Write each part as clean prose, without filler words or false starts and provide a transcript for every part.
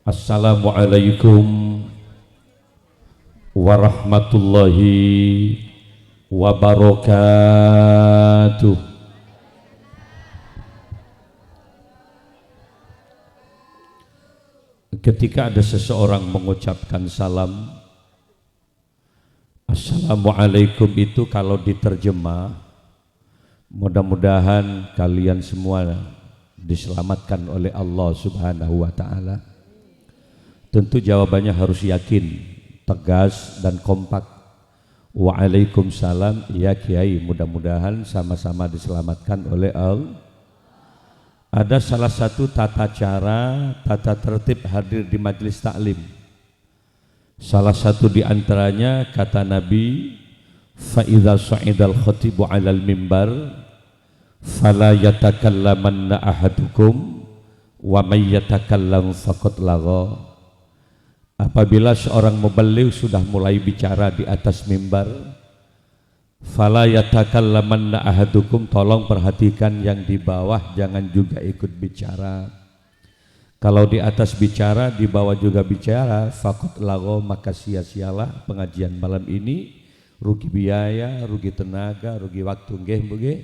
Assalamualaikum warahmatullahi wabarakatuh. Ketika ada seseorang mengucapkan salam, Assalamualaikum itu kalau diterjemah, mudah-mudahan kalian semua diselamatkan oleh Allah Subhanahu wa Ta'ala. Tentu jawabannya harus yakin, tegas dan kompak. Waalaikumsalam, ya Kiai, mudah-mudahan sama-sama diselamatkan oleh Allah. Ada salah satu tata cara, tata tertib hadir di majelis taklim. Salah satu di antaranya kata Nabi, fa idza sa'idal khatibu 'alal mimbar fala yatakallamanna ahadukum wa may yatakallam faqad lagha. Apabila seorang muballigh sudah mulai bicara di atas mimbar, fala yatakallamanna ahadukum, tolong perhatikan yang di bawah jangan juga ikut bicara. Kalau di atas bicara, di bawah juga bicara, faqad lagha, maka sia-sialah pengajian malam ini, rugi biaya, rugi tenaga, rugi waktu. Nggih, nggih.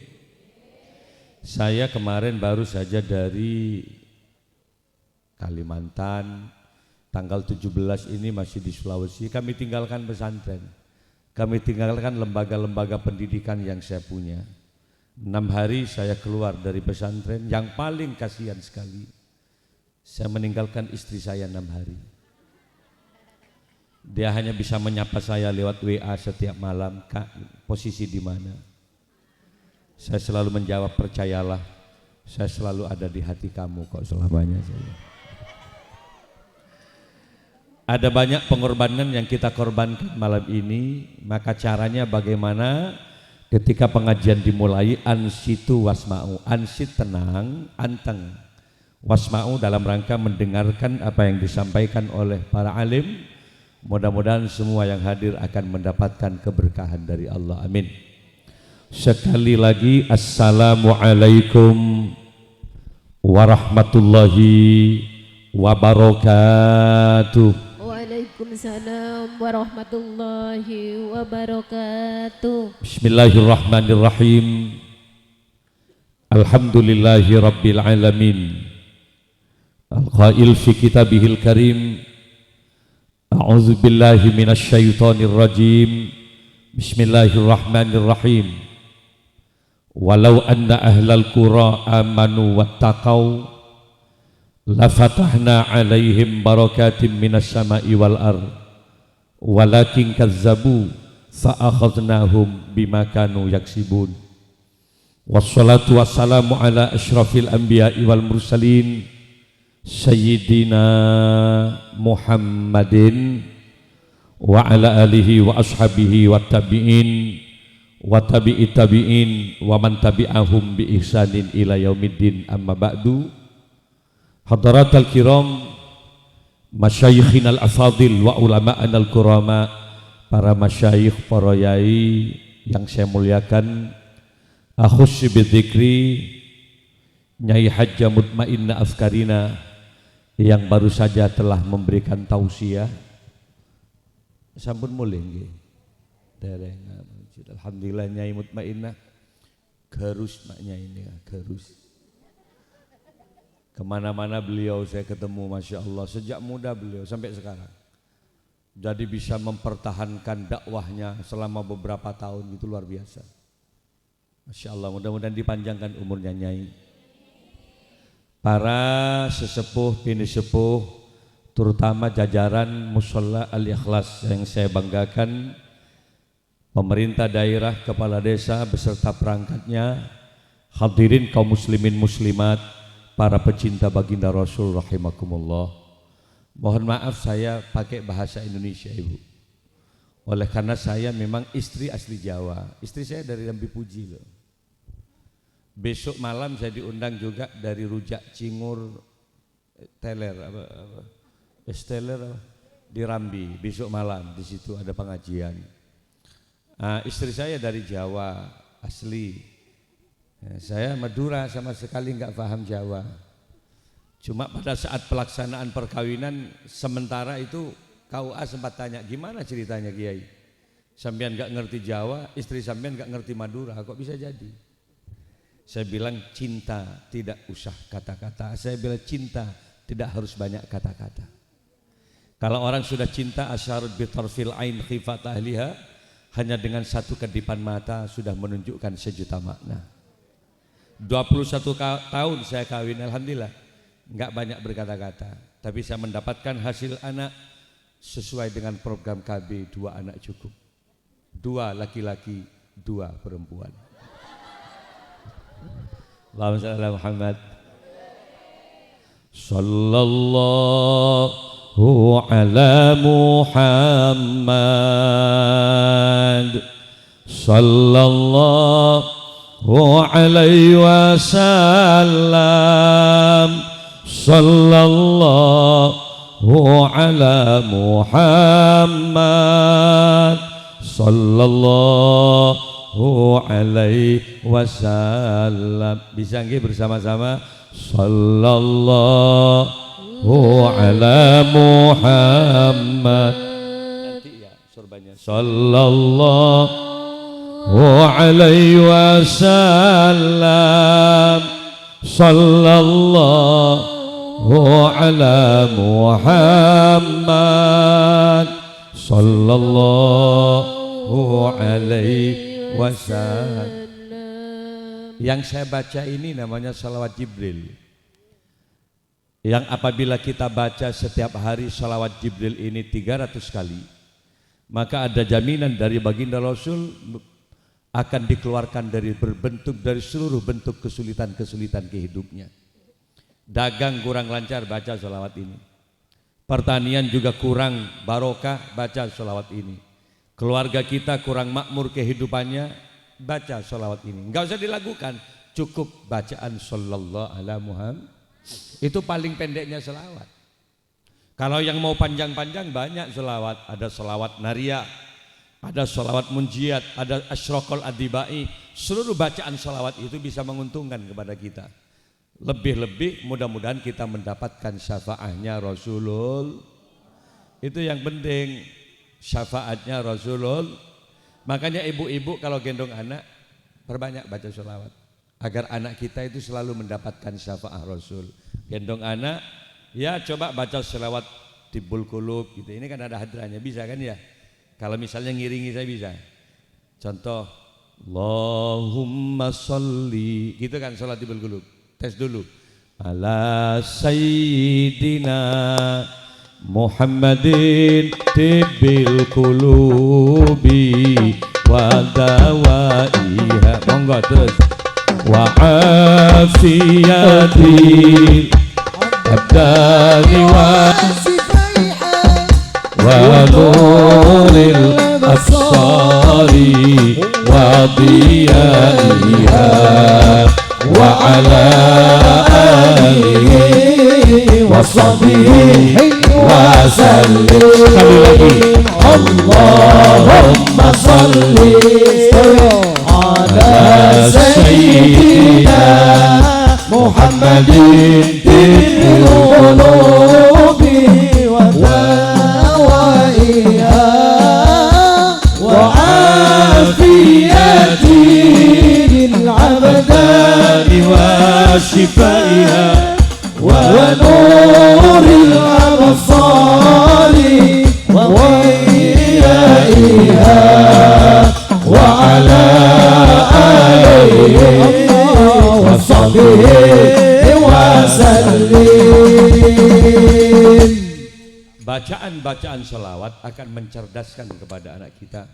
Saya kemarin baru saja dari Kalimantan. Tanggal 17 ini masih di Sulawesi. Kami tinggalkan pesantren, kami tinggalkan lembaga-lembaga pendidikan yang saya punya. 6 hari saya keluar dari pesantren. Yang paling kasihan sekali, saya meninggalkan istri saya 6 hari. Dia hanya bisa menyapa saya lewat WA setiap malam, Kak, posisi di mana? Saya selalu menjawab, percayalah, saya selalu ada di hati kamu kok selamanya. Ada banyak pengorbanan yang kita korbankan malam ini. Maka caranya bagaimana? Ketika pengajian dimulai, ansitu wasma'u, ansit tenang, anteng, wasma'u dalam rangka mendengarkan apa yang disampaikan oleh para alim. Mudah-mudahan semua yang hadir akan mendapatkan keberkahan dari Allah, amin. Sekali lagi, Assalamualaikum warahmatullahi wabarakatuh. Waalaikumsalam warahmatullahi wabarakatuh. Bismillahirrahmanirrahim. Alhamdulillahi rabbil alamin. Al-qail fi kitabihil karim, a'udzu billahi minasy syaithanir rajim. Bismillahirrahmanirrahim. Walau anna ahlal qura amanu wattaqau lafatahna alaihim barakatim minas sama'i wal ard walakin kazzabu fa'akhadnahum bima kanu yaksibun. Wassalatu wassalamu ala asyrafil anbiya'i wal mursalin sayyidina Muhammadin wa ala alihi wa ashabihi wa tabi'in wa tabi'i tabi'in wa man tabi'ahum bi ihsanin ila yaumiddin, amma ba'du. Hadaratul kiram, masyayikhinal afadil wa ulama'an al-kurama, para masyayikh, para yai yang saya muliakan. Akhus bidzikri Nyai Hajjah Mutmainnah Afkarina yang baru saja telah memberikan tausiah. Sampun mulih nggih. Dereng. Alhamdulillah Nyai Mutmainnah gerus maknya ini, gerus. Kemana-mana beliau saya ketemu, Masya Allah, sejak muda beliau sampai sekarang. Jadi bisa mempertahankan dakwahnya selama beberapa tahun, itu luar biasa. Masya Allah, mudah-mudahan dipanjangkan umurnya Nyai. Para sesepuh, bini sepuh, terutama jajaran Musholla Al-Ikhlas yang saya banggakan, pemerintah daerah, kepala desa beserta perangkatnya, hadirin kaum muslimin muslimat, para pecinta baginda Rasul rahimakumullah. Mohon maaf saya pakai bahasa Indonesia, Ibu. Oleh karena saya memang istri asli Jawa. Istri saya dari Lambi Puji loh. Besok malam saya diundang juga dari Rujak Cingur Teler di Rambi. Besok malam di situ ada pengajian. Istri saya dari Jawa asli. Saya Madura, sama sekali nggak paham Jawa. Cuma pada saat pelaksanaan perkawinan sementara itu KUA sempat tanya, gimana ceritanya Kiai? Sampean gak ngerti Jawa, istri sampean gak ngerti Madura, kok bisa jadi? Saya bilang cinta tidak usah kata-kata, saya bilang cinta tidak harus banyak kata-kata. Kalau orang sudah cinta asyarut bitarfil ain khifat ahliha, hanya dengan satu kedipan mata sudah menunjukkan sejuta makna. 21 tahun saya kawin, alhamdulillah nggak banyak berkata-kata, tapi saya mendapatkan hasil anak sesuai dengan program KB, 2 anak cukup, 2 laki-laki 2 perempuan. Allahumma shalli ala Muhammad. Sallallahu ala Muhammad sallallahu alaihi wasallam. Sallallahu ala Muhammad sallallahu alaihi wasallam. Bisa nggih bersama-sama? Sallallahu ala Muhammad. Nanti ya sorbannya. Sallallahu alaihi wasallam. Sallallahu ala Muhammad sallallahu alaihi wasallam. Yang saya baca ini namanya salawat Jibril, yang apabila kita baca setiap hari salawat Jibril ini 300 kali, maka ada jaminan dari baginda Rasul akan dikeluarkan dari seluruh bentuk kesulitan-kesulitan kehidupnya. Dagang kurang lancar, baca sholawat ini. Pertanian juga kurang barokah, baca sholawat ini. Keluarga kita kurang makmur kehidupannya, baca sholawat ini. Enggak usah dilakukan, cukup bacaan sallallahu ala Muhammad. Itu paling pendeknya sholawat. Kalau yang mau panjang-panjang banyak sholawat. Ada sholawat naria, ada sholawat munjiat, ada asyraqal adibai. Seluruh bacaan sholawat itu bisa menguntungkan kepada kita. Lebih-lebih mudah-mudahan kita mendapatkan syafaatnya Rasulullah. Itu yang penting, syafaatnya Rasulullah. Makanya ibu-ibu kalau gendong anak perbanyak baca sholawat, agar anak kita itu selalu mendapatkan syafaat Rasul. Gendong anak, ya coba baca sholawat tibul qulub gitu. Ini kan ada hadranya, bisa kan ya? Kalau misalnya ngiringi saya bisa. Contoh, Allahumma sholli, gitu kan sholat tibul qulub. Tes dulu. Ala sayyidina Muhammadin tibil qulubi wa dawaiha. Monggo terus. Wa afiyati abdani wa nuril absari wa diyaiha wa ala alihi wa sahbihi wa sallim. Sekali lagi, Allahumma salli ala sayyidina Muhammadin tibbil qulubi wa dawaiha wa afiyati abdani wa shifaiha wa nuril absari wa diyaiha wa ala alihi wa sahbihi wa sallim. Bacaan-bacaan selawat akan mencerdaskan kepada anak kita.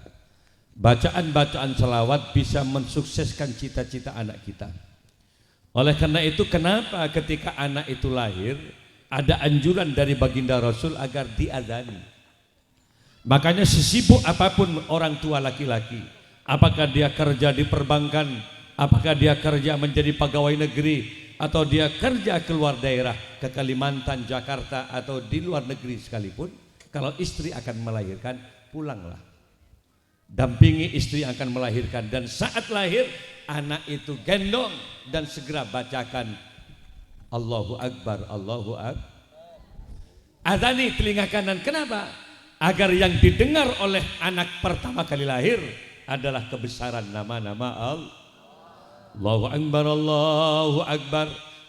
Bacaan-bacaan selawat bisa mensukseskan cita-cita anak kita. Oleh karena itu, kenapa ketika anak itu lahir ada anjuran dari baginda Rasul agar diadzani. Makanya sesibuk apapun orang tua laki-laki, apakah dia kerja di perbankan, apakah dia kerja menjadi pegawai negeri, atau dia kerja keluar daerah ke Kalimantan, Jakarta, atau di luar negeri sekalipun, kalau istri akan melahirkan, pulanglah. Dampingi istri yang akan melahirkan, dan saat lahir anak itu gendong dan segera bacakan Allahu Akbar, Allahu Akbar. Adani telinga kanan, kenapa? Agar yang didengar oleh anak pertama kali lahir adalah kebesaran nama-nama Allah. Allahu Akbar, Allahu Akbar.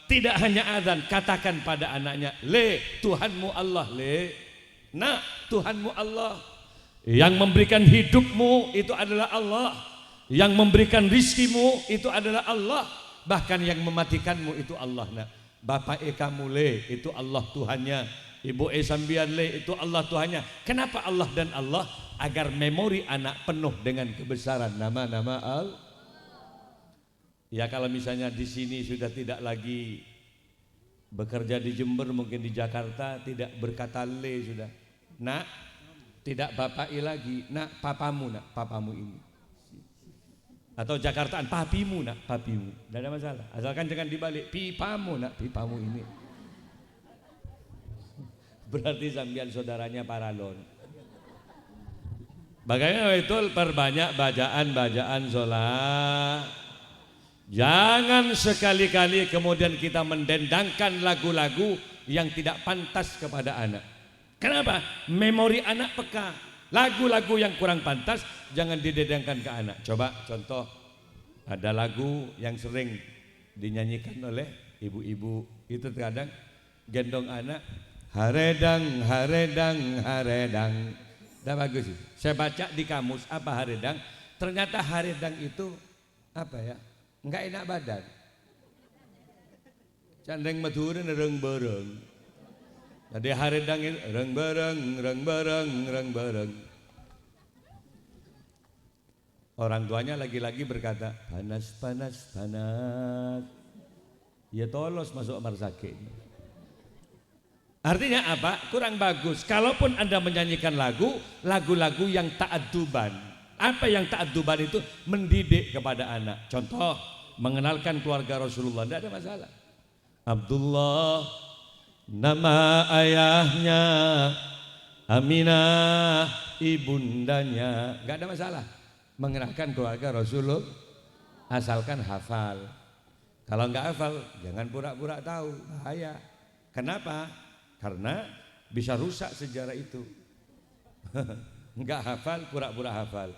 Tidak hanya azan, katakan pada anaknya, le, Tuhanmu Allah, le. Nak, Tuhanmu Allah. Yang memberikan hidupmu itu adalah Allah. Yang memberikan rizkimu itu adalah Allah. Bahkan yang mematikanmu itu Allah. Nak, Bapak kamu le, itu Allah Tuhannya. Ibu sambian le, itu Allah Tuhannya. Kenapa Allah dan Allah? Agar memori anak penuh dengan kebesaran nama-nama Allah. Ya kalau misalnya di sini sudah tidak lagi bekerja di Jember, mungkin di Jakarta tidak berkata le sudah. Nak, tidak bapai lagi. Nak, papamu, nak, papamu ini. Atau Jakartaan, papimu, nak, papimu. Tidak ada masalah. Asalkan jangan dibalik, pipamu, nak, pipamu ini. Berarti sambian saudaranya paralon. Bagaimana betul perbanyak bacaan sholat. Jangan sekali-kali kemudian kita mendendangkan lagu-lagu yang tidak pantas kepada anak. Kenapa? Memori anak peka. Lagu-lagu yang kurang pantas jangan didendangkan ke anak. Coba contoh, ada lagu yang sering dinyanyikan oleh ibu-ibu. Itu terkadang gendong anak, haredang, haredang, haredang. Udah bagus sih. Saya baca di kamus apa haredang. Ternyata haredang itu apa ya? Enggak enak badan. Candeng Madura reng bareng. Jadi haredang itu reng bareng, reng bareng, reng bareng. Orang tuanya lagi-lagi berkata, panas, panas, panas. Ya tolos masuk kamar sakit. Artinya apa? Kurang bagus. Kalaupun Anda menyanyikan lagu-lagu yang ta'adduban. Apa yang ta'adduban itu? Mendidik kepada anak. Contoh, mengenalkan keluarga Rasulullah, tidak ada masalah. Abdullah, nama ayahnya, Aminah, ibundanya, tidak ada masalah. Mengenalkan keluarga Rasulullah, asalkan hafal. Kalau enggak hafal, jangan pura-pura tahu, bahaya. Kenapa? Karena bisa rusak sejarah itu. Enggak hafal, pura-pura hafal.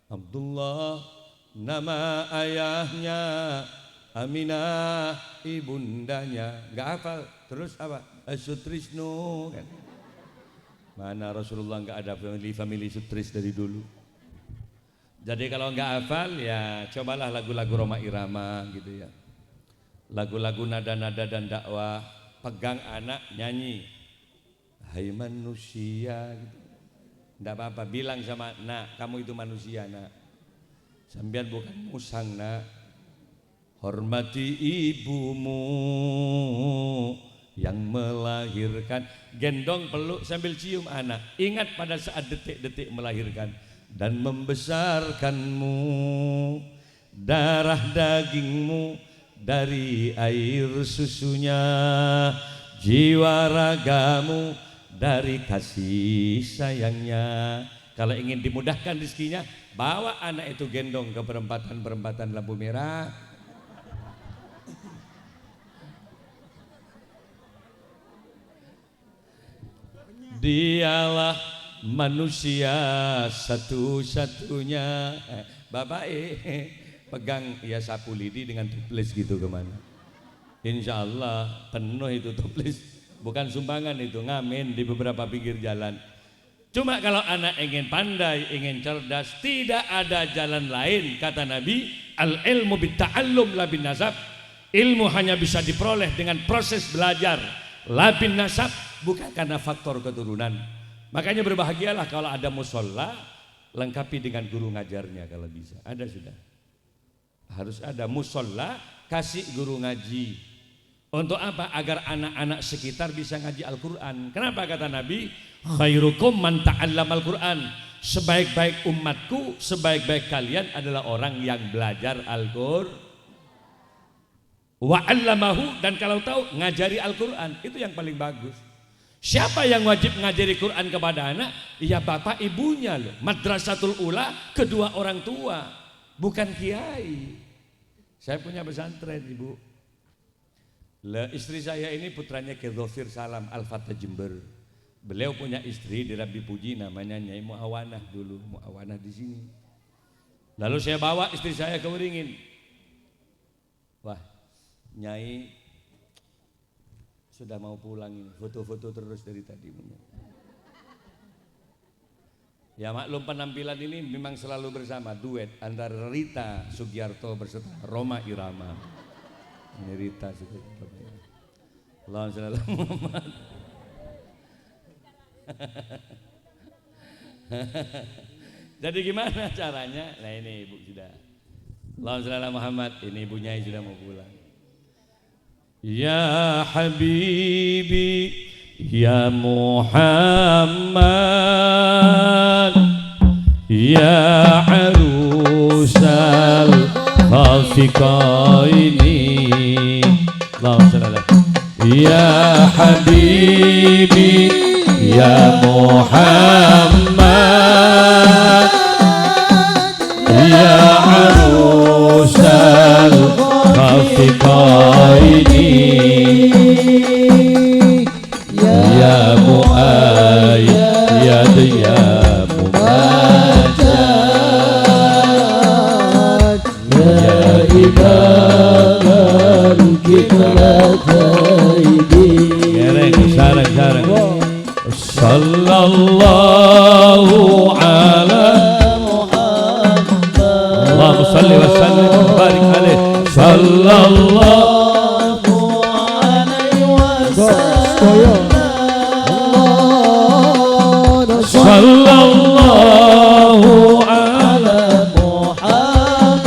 Abdullah, nama ayahnya, Aminah, ibundanya. Enggak hafal, terus apa? Sutrisno kan. Mana Rasulullah enggak ada family Sutris dari dulu. Jadi kalau enggak hafal ya cobalah lagu-lagu Roma Irama gitu ya. Lagu-lagu nada-nada dan dakwah, pegang anak nyanyi. Hai manusia gitu. Enggak apa-apa, bilang sama nak, kamu itu manusia nak. Sambian bukan musang nak. Hormati ibumu yang melahirkan. Gendong, peluk sambil cium anak. Ingat pada saat detik-detik melahirkan dan membesarkanmu, darah dagingmu dari air susunya, jiwa ragamu dari kasih sayangnya. Kalau ingin dimudahkan rezekinya, bawa anak itu gendong ke perempatan-perempatan lampu merah. Dialah manusia satu-satunya. Bapak pegang ya sapu lidi dengan tuples gitu kemana. Insya Allah penuh itu tuples. Bukan sumbangan itu, ngamen di beberapa pinggir jalan. Cuma kalau anak ingin pandai, ingin cerdas, tidak ada jalan lain. Kata Nabi, al-ilmu bitta'allum la bin nasab. Ilmu hanya bisa diperoleh dengan proses belajar. La bin nasab, bukan karena faktor keturunan. Makanya berbahagialah kalau ada musola, lengkapi dengan guru ngajarnya kalau bisa. Ada sudah. Harus ada musola, kasih guru ngaji. Untuk apa? Agar anak-anak sekitar bisa ngaji Al-Quran. Kenapa kata Nabi? Khairukum man ta'allama Al-Quran. Sebaik-baik umatku, sebaik-baik kalian adalah orang yang belajar Al-Quran. Wa 'allamahu, dan kalau tahu ngajari Al-Quran. Itu yang paling bagus. Siapa yang wajib ngajari Quran kepada anak? Ya bapak ibunya loh. Madrasatul ula, kedua orang tua, bukan kiai. Saya punya pesantren ibu. Lah istri saya ini putranya Ki Dhofir Salam Al-Fatah Jember. Beliau punya istri di Rabi Puji namanya Nyai Muawanah dulu, Muawanah di sini. Lalu saya bawa istri saya ke Waringin. Wah, Nyai sudah mau pulang ini, foto-foto terus dari tadi. Ya maklum penampilan ini memang selalu bersama duet antara Rita Sugiarto beserta Roma Irama. Ini Rita Sugiarto. Allahumma shalli ala Muhammad. Jadi gimana caranya? Nah ini ibu sudah. Allahumma shalli ala Muhammad. Ini ibu Nyai sudah mau pulang. Ya Habibi Ya Muhammad Ya Arusal Khafiqaini Allahumma shalli ala Ya Habibi Ya Muhammad Ya Arusal Khafiqaini Ya Mu'ayyad Ya Mumajjad Ya Imam Al-Kiblataini Sarang Sallallahu ala Muhammad Allahumma salli wa sallim wa barik alaih Sallallahu alaihi wasallam Sallallahu ala Muhammad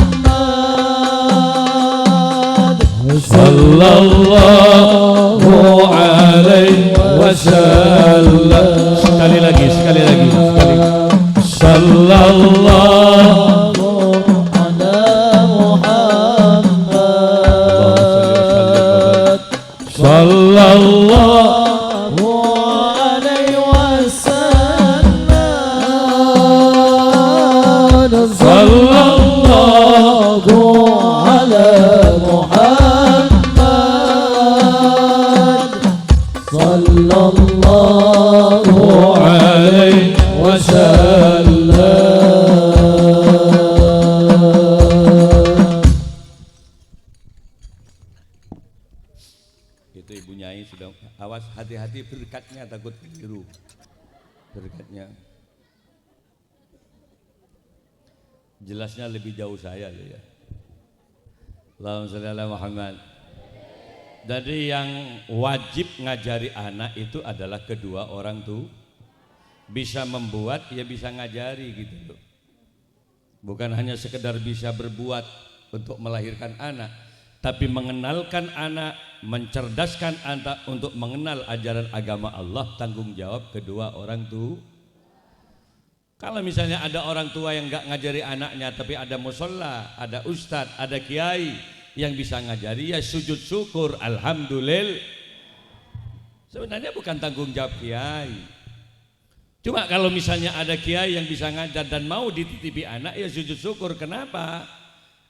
Sallallahu alaihi wasallam. Sekali lagi Sallallahu ala Muhammad Sallallahu alaihi wasallam Sallallahu ala Muhammad Sallallahu alaihi wasallam. Itu Ibu Nyai sudah, awas hati-hati berkatnya takut keliru. Berkatnya jelasnya lebih jauh saya loh ya. Allahumma shalli ala Muhammad. Jadi yang wajib ngajari anak itu adalah kedua orang tuh bisa membuat ya bisa ngajari gitu loh. Bukan hanya sekedar bisa berbuat untuk melahirkan anak, tapi mengenalkan anak, mencerdaskan anak untuk mengenal ajaran agama Allah, tanggung jawab kedua orang tuh. Kalau misalnya ada orang tua yang nggak ngajari anaknya, tapi ada musola, ada ustadz, ada kiai yang bisa ngajari, ya sujud syukur, alhamdulillah. Sebenarnya bukan tanggung jawab kiai. Cuma kalau misalnya ada kiai yang bisa ngajar dan mau dititipi anak, ya sujud syukur. Kenapa?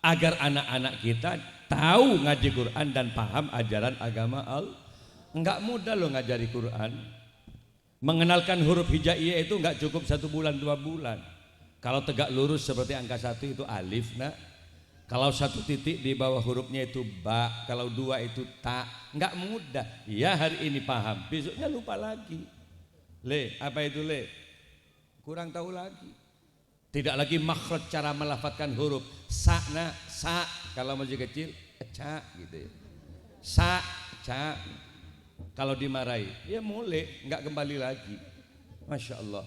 Agar anak-anak kita tahu ngaji Quran dan paham ajaran agama Allah. Enggak mudah loh ngajari Quran. Mengenalkan huruf hijaiyah itu enggak cukup 1 bulan 2 bulan. Kalau tegak lurus seperti angka 1 itu alif, nak. Kalau 1 titik di bawah hurufnya itu ba, kalau 2 itu ta. Enggak mudah. Ya hari ini paham, besoknya lupa lagi. Le, apa itu le? Kurang tahu lagi. Tidak lagi makhraj cara melafadzkan huruf. Sa, na, sa. Kalau masih kecil, ca gitu ya. Sa, ca. Kalau dimarahi, ya mulai, enggak kembali lagi. Masya Allah.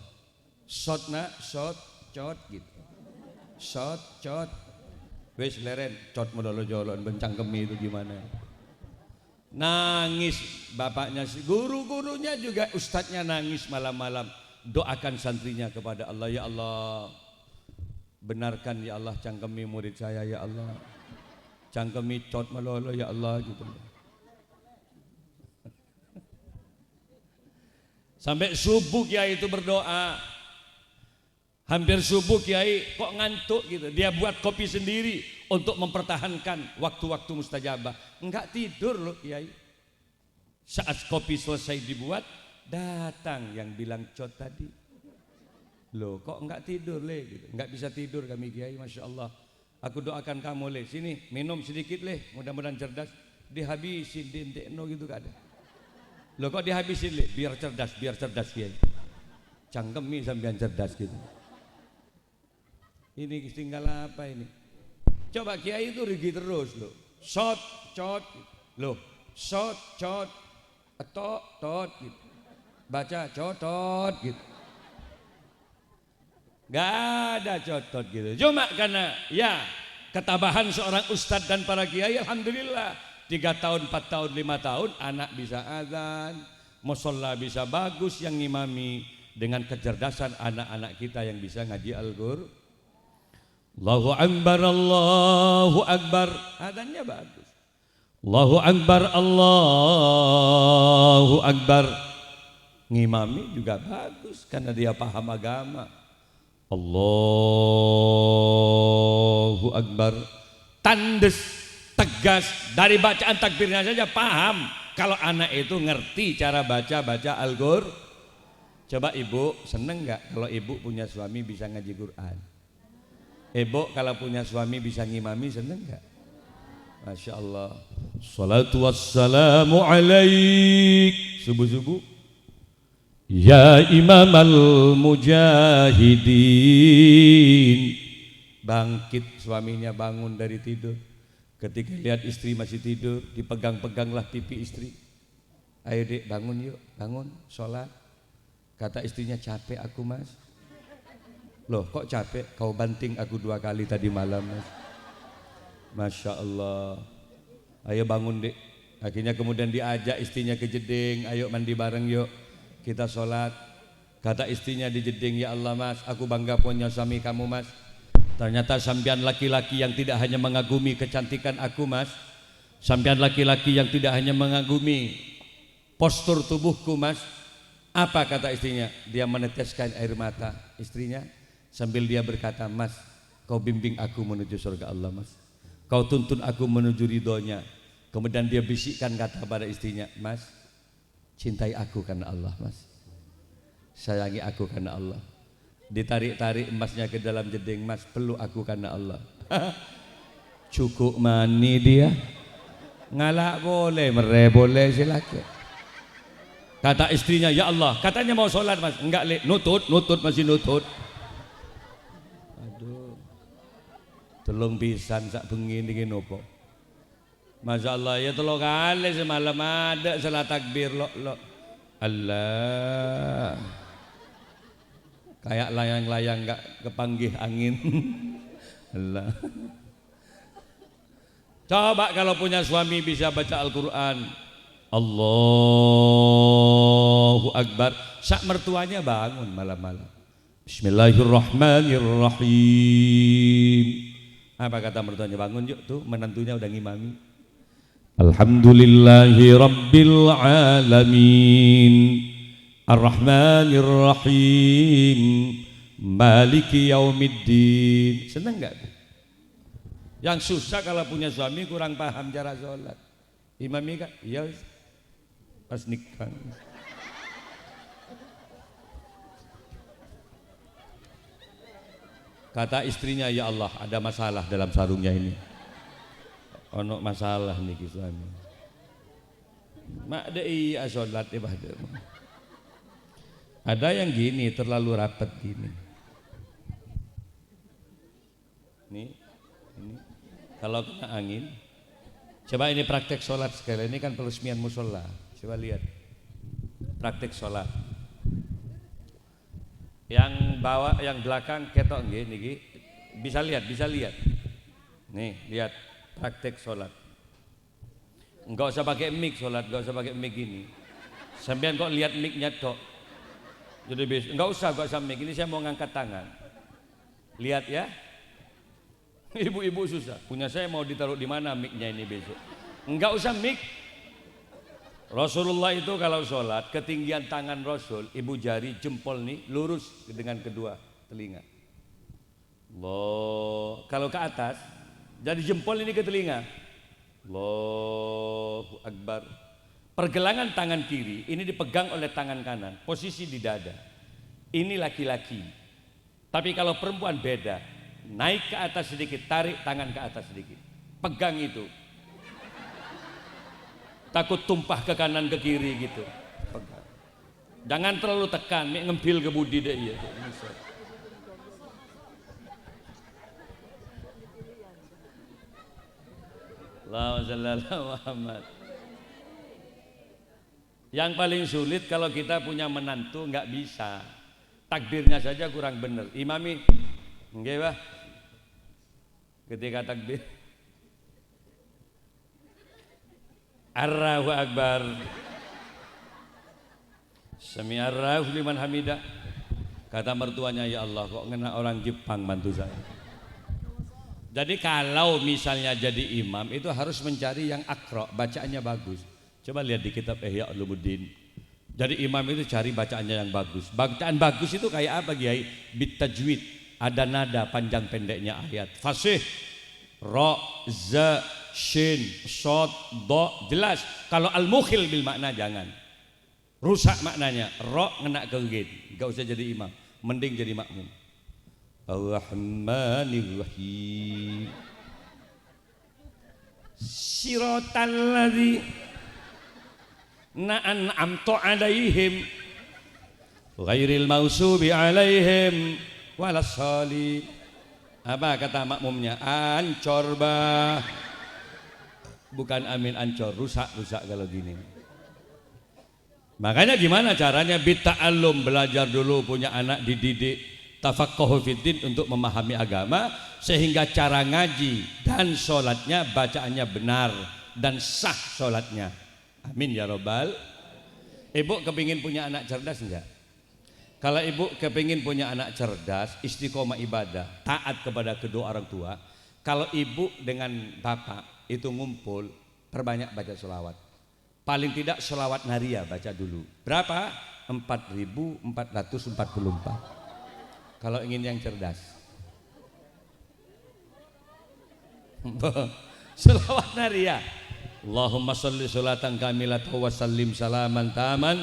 Shot na, shot, cot gitu. Shot, cot. Wes leren, cot modal jolon bencang kemi itu gimana? Nangis bapaknya, guru-gurunya juga, ustadznya nangis malam-malam. Doakan santrinya kepada Allah, ya Allah, benarkan ya Allah cangkemi murid saya ya Allah, cangkemi cot melolo ya Allah gitu. Sampai subuh kiai itu berdoa. Hampir subuh kiai kok ngantuk gitu. Dia buat kopi sendiri untuk mempertahankan waktu-waktu mustajabah. Enggak tidur loh kiai. Saat kopi selesai dibuat, datang yang bilang cot tadi. Loh kok enggak tidur le? Gitu. Enggak bisa tidur kami kiai, Masya Allah. Aku doakan kamu le, sini minum sedikit le, mudah-mudahan cerdas. Dihabisin, dintekno gitu kan. Loh kok dihabisin le? Biar cerdas kiai. Cangkemi sampean cerdas gitu. Ini tinggal apa ini? Coba kiai itu rugi terus loh. Shot, cot, loh, shot, cot, tot gitu. Baca cotot gitu. Gak ada cotot gitu. Cuma karena ya ketabahan seorang ustadz dan para kiai, alhamdulillah 3 tahun, 4 tahun, 5 tahun anak bisa azan, musholla bisa bagus yang ngimami, dengan kecerdasan anak-anak kita yang bisa ngaji Al-Qur'an. Allahu Akbar, Allahu Akbar, adanya bagus. Allahu Akbar, Allahu Akbar, ngimami juga bagus karena dia paham agama. Allahu Akbar, tandes, tegas, dari bacaan takbirnya saja paham kalau anak itu ngerti cara baca Al-Qur'an. Coba ibu seneng nggak kalau ibu punya suami bisa ngaji Quran? Ibu kalau punya suami bisa ngimami seneng nggak? Masya Allah. Salatu wassalamu alaik subuh-subuh ya imam al-mujahidin. Bangkit suaminya, bangun dari tidur. Ketika lihat istri masih tidur, dipegang-peganglah pipi istri. Ayo dek bangun yuk, bangun sholat. Kata istrinya, capek aku mas. Loh kok capek? Kau banting aku 2 kali tadi malam mas. Masya Allah. Ayo bangun dek. Akhirnya kemudian diajak istrinya ke jeding. Ayo mandi bareng yuk, kita sholat. Kata istrinya di jeding, ya Allah mas, aku bangga punya suami kamu mas. Ternyata sampean laki-laki yang tidak hanya mengagumi kecantikan aku mas, sampean laki-laki yang tidak hanya mengagumi postur tubuhku mas. Apa kata istrinya? Dia meneteskan air mata istrinya sambil dia berkata, mas, kau bimbing aku menuju surga Allah mas, kau tuntun aku menuju ridhonya. Kemudian dia bisikkan kata pada istrinya, mas, cintai aku karena Allah mas, sayangi aku karena Allah. Ditarik-tarik emasnya ke dalam jeding, mas, peluk aku karena Allah. Cukup mani dia, ngalak boleh, mere boleh, silakan. Kata istrinya, ya Allah, katanya mau sholat mas, enggak le, nutut masih nutut. Aduh, telung pisan sak bengi niki nopo. Masya Allah ya, 3 kali semalam ada salah takbir lo. Allah, kayak layang-layang enggak kepanggih angin. Allah. Coba kalau punya suami bisa baca Al-Quran, Allahu Akbar, sak mertuanya bangun malam-malam. Bismillahirrahmanirrahim. Apa kata mertuanya? Bangun yuk, tuh menantunya udah ngimami. Alhamdulillahi rabbil alamin, Ar-Rahmanir-Rahim, Maliki yaumiddin. Senang gak? Yang susah kalau punya suami kurang paham cara sholat. Imami kan? Iya pas nikah. Kata istrinya, ya Allah, ada masalah dalam sarungnya ini. Ono masalah nih suami. Mak dei sholat ibadah. Ada yang gini, terlalu rapat gini. Ini kalau kena angin. Coba ini praktek sholat sekali. Ini kan peresmian musola. Coba lihat praktek sholat. Yang bawah, yang belakang ketok gini, bisa lihat. Nih lihat praktek sholat. Enggak usah pakai mic sholat, enggak usah pakai mic ini. Sampean kok lihat micnya tok. Jadi enggak usah mic. Ini saya mau ngangkat tangan. Lihat ya. Ibu-ibu susah. Punya saya mau ditaruh di mana micnya ini besok. Enggak usah mic. Rasulullah itu kalau sholat, ketinggian tangan Rasul, ibu jari jempol nih lurus dengan kedua telinga. Allah. Kalau ke atas, jadi jempol ini ke telinga. Allahu Akbar. Pergelangan tangan kiri ini dipegang oleh tangan kanan, posisi di dada. Ini laki-laki. Tapi kalau perempuan beda, naik ke atas sedikit, tarik tangan ke atas sedikit. Pegang itu. Takut tumpah ke kanan ke kiri gitu. Pegang. Jangan terlalu tekan, ngembil ke budi deh ya. Allahumma shalli ala Muhammad. Yang paling sulit kalau kita punya menantu nggak bisa, takbirnya saja kurang benar. Imami, nggih Pak. Ketika takbir, Allahu Akbar, Sami Allahu liman hamidah. Kata mertuanya, ya Allah kok ngena orang Jepang mantu saya. Jadi kalau misalnya jadi imam itu harus mencari yang akro, bacaannya bagus. Coba lihat di kitab Ihya Ulumuddin. Jadi imam itu cari bacaannya yang bagus. Bacaan bagus itu kayak apa Kiai? Bitajwid, ada nada panjang pendeknya ayat. Fasih, ra, za, shin, shod, do, jelas. Kalau al-mukhil bil makna jangan. Rusak maknanya. Ra ngena ke gin. Enggak usah jadi imam, mending jadi makmum. Ar-Rahmanir Rahim. Siratal ladzi an'amta 'alaihim ghairil maghsubi 'alaihim walassalin. Apa kata makmumnya? Ancor bah. Bukan amin ancor, rusak kalau gini. Makanya gimana caranya? Bita'allum, belajar dulu, punya anak dididik. Tafaqquhu fiddin, untuk memahami agama, sehingga cara ngaji dan sholatnya bacaannya benar dan sah sholatnya. Amin ya robbal. Ibu kepingin punya anak cerdas enggak? Kalau ibu kepingin punya anak cerdas, istiqomah ibadah, taat kepada kedua orang tua. Kalau ibu dengan bapak itu ngumpul, perbanyak baca sholawat. Paling tidak sholawat naria baca dulu. Berapa? 4.444. Kalau ingin yang cerdas, sholawat naria. Allahumma sholli sholatan kamilatan wa sallim salaman taman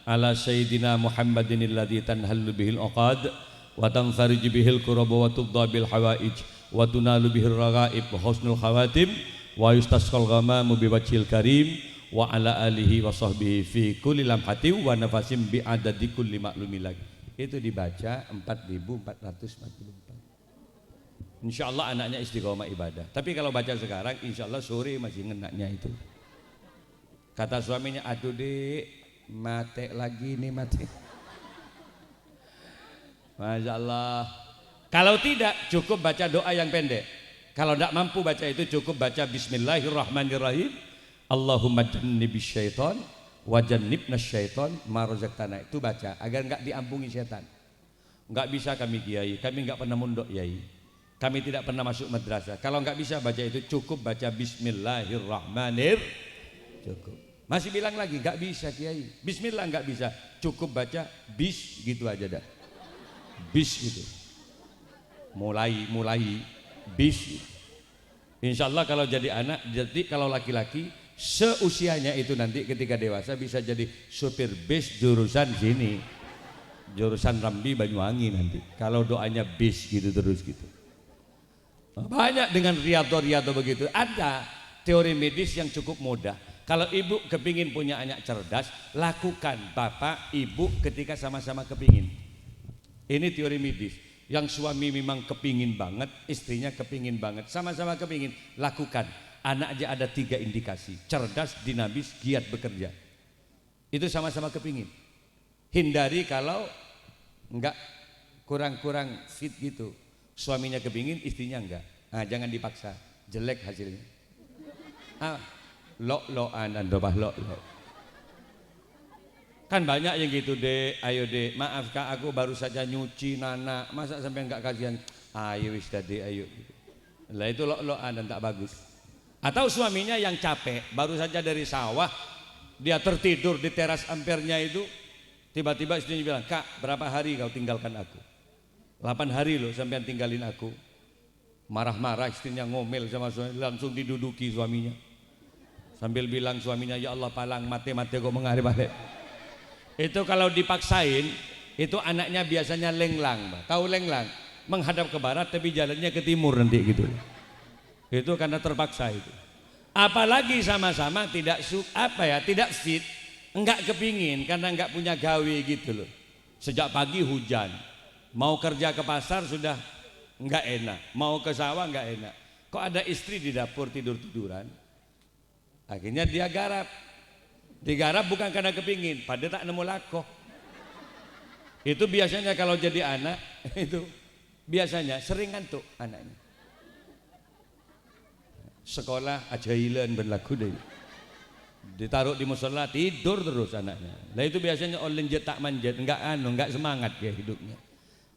ala sayyidina Muhammadin alladzi tanhallu bihil uqad wa tanfarij bihil kurab wa tudda bil hawaij wa tunalu bihir raghaib wa husnul khawatim wa yustasqal ghamamu bi wajhil karim wa ala alihi wa sahbihi fi kulli lamhati wa nafasim bi adadi kulli ma'lumin lagi. Itu dibaca 4.444. Insya Allah anaknya istiqomah ibadah. Tapi kalau baca sekarang, insya Allah sore masih ngenaknya itu. Kata suaminya, aduh dek, mate lagi nih mate. Masya Allah. Kalau tidak, cukup baca doa yang pendek. Kalau tidak mampu baca itu, cukup baca Bismillahirrahmanirrahim. Allahumma jannibis syaitan wa jannibnas syaitan ma razaqtana. Itu baca agar enggak diampuni setan. Enggak bisa kami kiai, kami enggak pernah mondok yai. Kami tidak pernah masuk madrasah. Kalau enggak bisa baca itu, cukup baca Bismillahirrahmanirrahim. Cukup. Masih bilang lagi enggak bisa kiai. Bismillah enggak bisa. Cukup baca bis gitu aja dah. Bis gitu. Mulai bis. Insya Allah kalau jadi anak, jadi kalau laki-laki seusianya itu nanti ketika dewasa bisa jadi supir bis jurusan sini, jurusan Rambi Banyuwangi nanti. Kalau doanya bis gitu terus gitu. Banyak dengan riyadhah begitu. Ada teori medis yang cukup mudah. Kalau ibu kepingin punya anak cerdas, lakukan bapak ibu ketika sama-sama kepingin. Ini teori medis. Yang suami memang kepingin banget, istrinya kepingin banget, sama-sama kepingin, lakukan. Anak aja ada 3 indikasi: cerdas, dinamis, giat bekerja. Itu sama-sama kepingin. Hindari kalau enggak kurang-kurang fit gitu. Suaminya kepingin, istrinya enggak. Nah, jangan dipaksa, jelek hasilnya. Lo-loan dan dobah lo-lo. Kan banyak yang gitu, dek, ayo dek, maaf kak aku baru saja nyuci Nana, masa sampai enggak kasihan? Ayo wis tadi, ayo. Lah itu lo-loan dan tak bagus. Atau suaminya yang capek, baru saja dari sawah, dia tertidur di teras ampernya itu, tiba-tiba istrinya bilang, kak berapa hari kau tinggalkan aku? 8 hari loh sampai tinggalin aku. Marah-marah istrinya, ngomel sama suami, langsung diduduki suaminya. Sambil bilang suaminya, ya Allah palang mati-mati kok mengarep balik. Itu kalau dipaksain, itu anaknya biasanya lenglang, Mbak. Tahu lenglang? Menghadap ke barat tapi jalannya ke timur nanti gitu. Itu karena terpaksa itu. Apalagi sama-sama tidak tidak fit, enggak kepingin karena enggak punya gawe gitu loh. Sejak pagi hujan, mau kerja ke pasar sudah enggak enak, mau ke sawah enggak enak. Kok ada istri di dapur tidur-tiduran? Akhirnya dia garap. Digarap bukan karena kepingin, pada tak nemu lakoh. Itu biasanya kalau jadi anak itu biasanya sering ngantuk anaknya. Sekolah ajailan berlaku deh. Ditaruh di musola tidur terus anaknya. Nah itu biasanya olenjet tak manjet, enggak semangat ya hidupnya.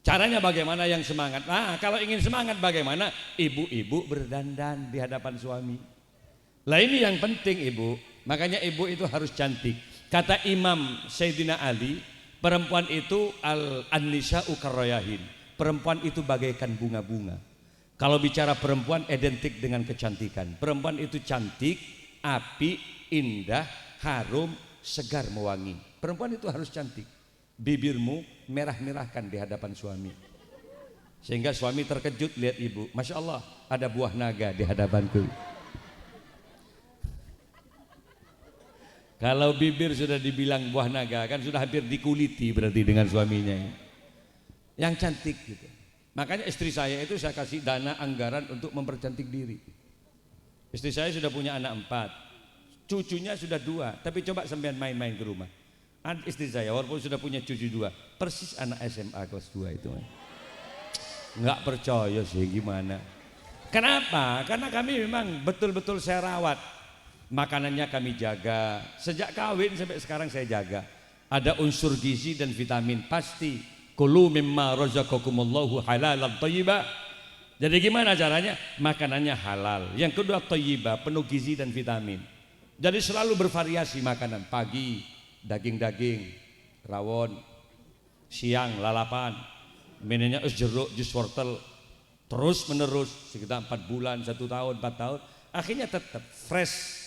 Caranya bagaimana yang semangat? Nah kalau ingin semangat bagaimana? Ibu-ibu berdandan di hadapan suami. Lah ini yang penting ibu. Makanya ibu itu harus cantik. Kata Imam Sayyidina Ali, perempuan itu an-nisa'u karroyahin. Perempuan itu bagaikan bunga-bunga. Kalau bicara perempuan identik dengan kecantikan. Perempuan itu cantik, api, indah, harum, segar mewangi. Perempuan itu harus cantik. Bibirmu merah-merahkan di hadapan suami. Sehingga suami terkejut lihat ibu. Masya Allah ada buah naga di hadapanku. Kalau bibir sudah dibilang buah naga kan sudah hampir dikuliti berarti dengan suaminya. Yang cantik gitu. Makanya istri saya itu saya kasih dana anggaran untuk mempercantik diri. Istri saya sudah punya anak 4, cucunya sudah 2. Tapi coba sampean main-main ke rumah. Istri saya walaupun sudah punya cucu 2, persis anak SMA kelas 2 itu. Nggak percaya sih gimana? Kenapa? Karena kami memang betul-betul saya rawat. Makanannya kami jaga. Sejak kawin sampai sekarang saya jaga. Ada unsur gizi dan vitamin pasti. Kulu mimma razaqakumullahu halalan thayyiba. Jadi gimana caranya? Makanannya halal. Yang kedua thayyiba, penuh gizi dan vitamin. Jadi selalu bervariasi makanan. Pagi daging-daging, rawon. Siang lalapan. Minumnya es jeruk, jus wortel. Terus menerus sekitar 4 bulan, 1 tahun, 4 tahun. Akhirnya tetap fresh.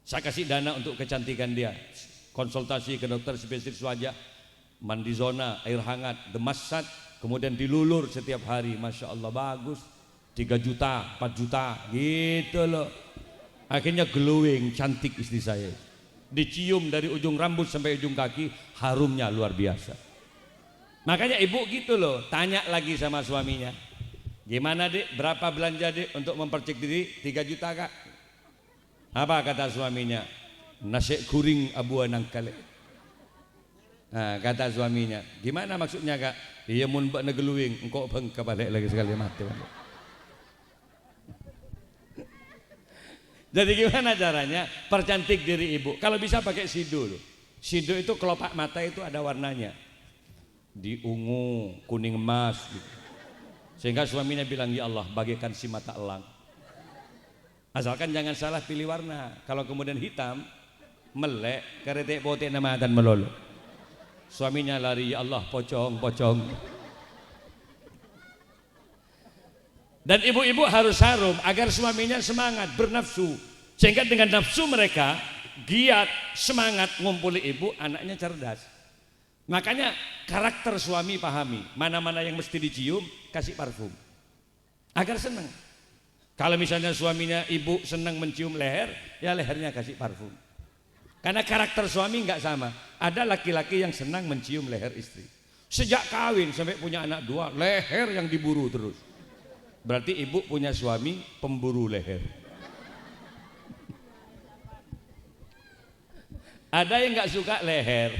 Saya kasih dana untuk kecantikan dia. Konsultasi ke dokter spesialis wajah, mandi zona, air hangat, demasat, kemudian dilulur setiap hari. Masya Allah bagus. 3 juta, 4 juta gitu loh. Akhirnya glowing, cantik istri saya. Dicium dari ujung rambut sampai ujung kaki, harumnya luar biasa. Makanya ibu gitu loh, tanya lagi sama suaminya. Gimana Dik, berapa belanja Dik untuk mempercek diri? 3 juta Kak. Apa kata suaminya? Nasi kuring abu nangkale. Nah, kata suaminya, gimana maksudnya Kak? Iya mun bak negeluing, engkau bengka balik lagi sekali mati. Jadi gimana caranya? Percantik diri ibu. Kalau bisa pakai sido loh. Sido itu kelopak mata itu ada warnanya. Di ungu, kuning emas gitu. Sehingga suaminya bilang, ya Allah bagaikan si mata elang. Asalkan jangan salah pilih warna. Kalau kemudian hitam, melek, keretek potek nama dan melolo. Suaminya lari, ya Allah pocong. Dan ibu-ibu harus harum agar suaminya semangat, bernafsu. Sehingga dengan nafsu mereka, giat, semangat ngumpuli ibu, anaknya cerdas. Makanya karakter suami pahami. Mana-mana yang mesti dicium, kasih parfum. Agar senang. Kalau misalnya suaminya ibu senang mencium leher, ya lehernya kasih parfum. Karena karakter suami nggak sama. Ada laki-laki yang senang mencium leher istri. Sejak kawin sampai punya anak 2, leher yang diburu terus. Berarti ibu punya suami pemburu leher. Ada yang nggak suka leher.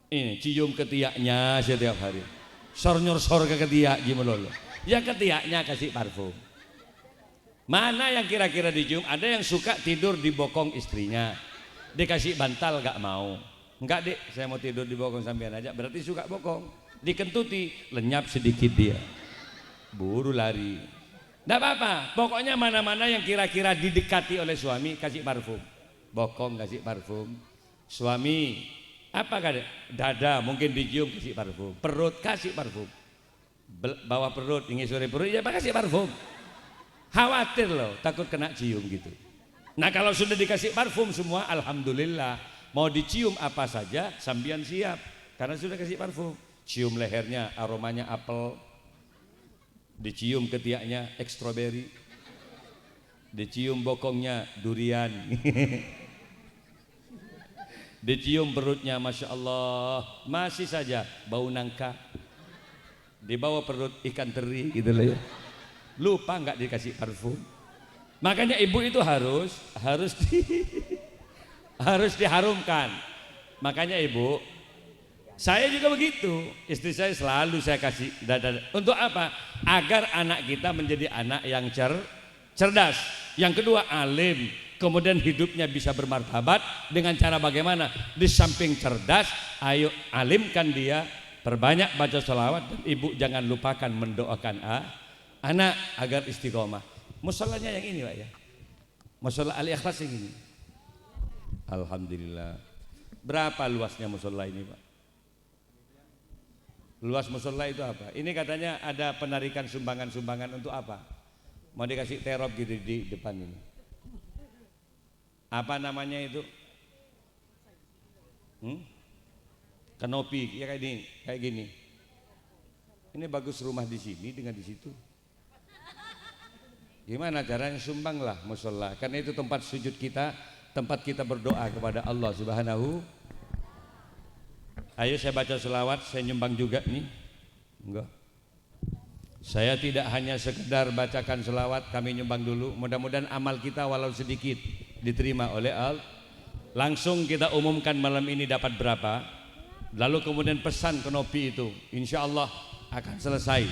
Ini cium ketiaknya setiap hari. Sor-nyor-sor ke ketiak gimana loh. Ya ketiaknya kasih parfum. Mana yang kira-kira dicium? Ada yang suka tidur di bokong istrinya, dikasih bantal gak mau. Enggak Dek, saya mau tidur di bokong sampean aja. Berarti suka bokong. Dikentuti, lenyap sedikit dia, buru lari. Enggak apa-apa, pokoknya mana-mana yang kira-kira didekati oleh suami kasih parfum. Bokong kasih parfum. Suami apa kata? Dada mungkin dicium kasih parfum. Perut kasih parfum. Bawah perut, ingin sore perut ya kasih parfum. Khawatir loh, takut kena cium gitu. Nah kalau sudah dikasih parfum semua, alhamdulillah. Mau dicium apa saja, sambian siap. Karena sudah kasih parfum. Cium lehernya, aromanya apel. Dicium ketiaknya, strawberry. Dicium bokongnya, durian. Dicium perutnya, Masya Allah. Masih saja bau nangka. Dibawa perut ikan teri gitu loh ya. Lupa nggak dikasih parfum. Makanya ibu itu harus diharumkan. Makanya ibu, saya juga begitu. Istri saya selalu saya kasih dada. Untuk apa? Agar anak kita menjadi anak yang cerdas. Yang kedua alim. Kemudian hidupnya bisa bermartabat dengan cara bagaimana? Di samping cerdas, ayo alimkan dia, perbanyak baca sholawat, dan ibu jangan lupakan mendoakan anak agar istiqomah. Musholanya yang ini Pak ya, mushola Al-Ikhlas yang ini. Alhamdulillah. Berapa luasnya mushola ini Pak? Luas mushola itu apa? Ini katanya ada penarikan sumbangan-sumbangan untuk apa? Mau dikasih terop gitu di depan ini. Apa namanya itu? Kanopi ya kayak gini. Ini bagus rumah di sini dengan di situ. Gimana caranya? Sumbanglah mushola, karena itu tempat sujud kita, tempat kita berdoa kepada Allah Subhanahu. Ayo saya baca selawat, saya nyumbang juga nih. Enggak. Saya tidak hanya sekedar bacakan selawat, kami nyumbang dulu. Mudah-mudahan amal kita walau sedikit diterima oleh Allah. Langsung kita umumkan malam ini dapat berapa. Lalu kemudian pesan Kanopi itu, insya Allah akan selesai.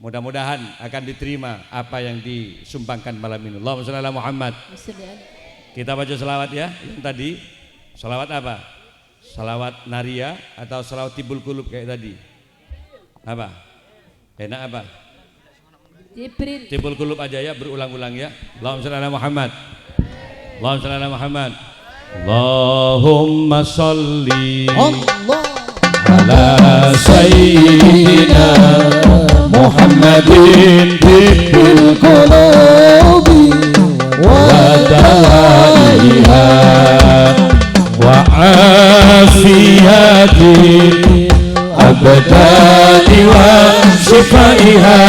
Mudah-mudahan akan diterima apa yang disumbangkan malam ini. Allahumma shalli ala Muhammad. Kita baca selawat ya. Yang tadi selawat apa? Selawat Naria atau selawat Tibul Qulub kayak tadi? Apa? Enak apa? Jibril. Tibul Qulub aja ya, berulang-ulang ya. Allahumma shalli ala Muhammad. Allahumma shalli ala Muhammad. Allahumma shalli ala sayyidina Muhammadin tibbil qulubi wa dawaiha wa afiyati abdani wa shifaiha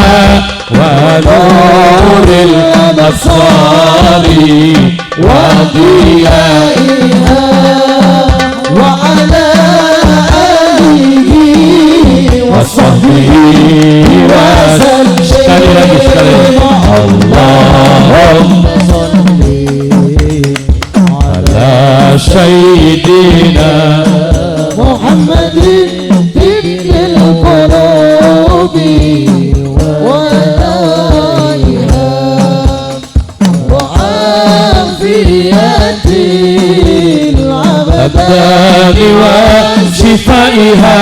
wa nuril absari wa diyaiha wa ala alihi wa sahbihi wa sallam. Sekali lagi. Allahumma salli ala sayyidina Muhammadin tibbil qulubi wa dawaiha wa afiyatil abdani wa shifaiha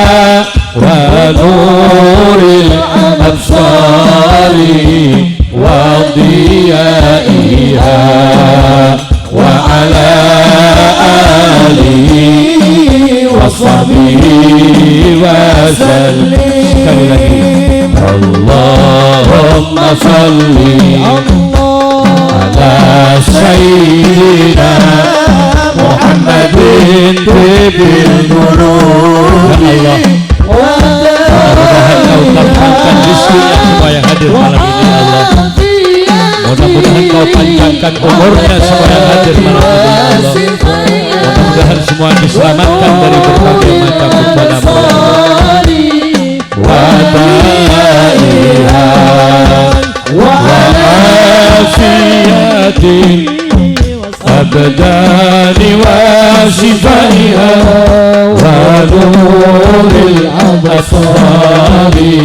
wa nuril absari wa diyaiha wa ala alihi wa sahbihi wa sallim. Sekali lagi. Allahumma salli ala sayyidina Muhammadin tibbil qulubi. Mudah-mudahan kau lapangkan rizkinya semua yang hadir malam ini Allah. Mudah-mudahan kau panjangkan umurnya semua yang hadir malam ini Allah. Mudah-mudahan semua diselamatkan dari berbagai macam bencana wa daiha wa afiyati abdani wa shifaiha wa nuril absari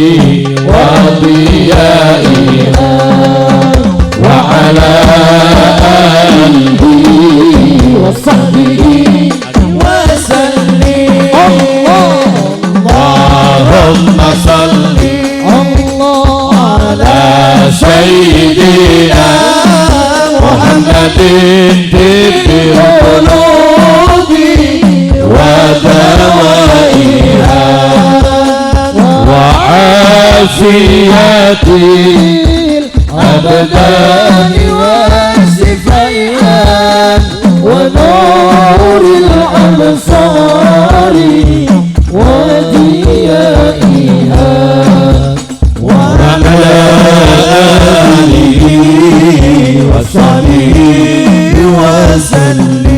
wa diyaiha wa ala alihi wa sahbihi wa sallim. Allahumma salli ala sayyidina Muhammadin tibbil qulubi wa dawaiha wa afiyatil abdani wa shifaiha الأبصار وديائها وعلى آله وصحبه وسلم.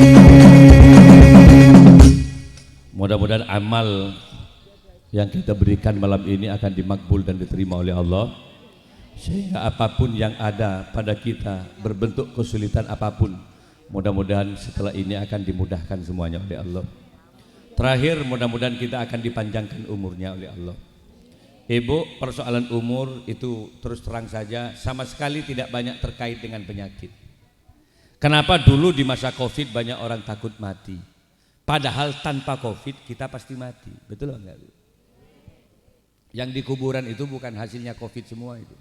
Mudah-mudahan amal yang kita berikan malam ini akan dimakbul dan diterima oleh Allah, sehingga apapun yang ada pada kita berbentuk kesulitan apapun, mudah-mudahan setelah ini akan dimudahkan semuanya oleh Allah. Terakhir, mudah-mudahan kita akan dipanjangkan umurnya oleh Allah. Ibu, persoalan umur itu terus terang saja sama sekali tidak banyak terkait dengan penyakit. Kenapa dulu di masa Covid banyak orang takut mati? Padahal tanpa Covid kita pasti mati, betul enggak? Yang di kuburan itu bukan hasilnya Covid semua itu.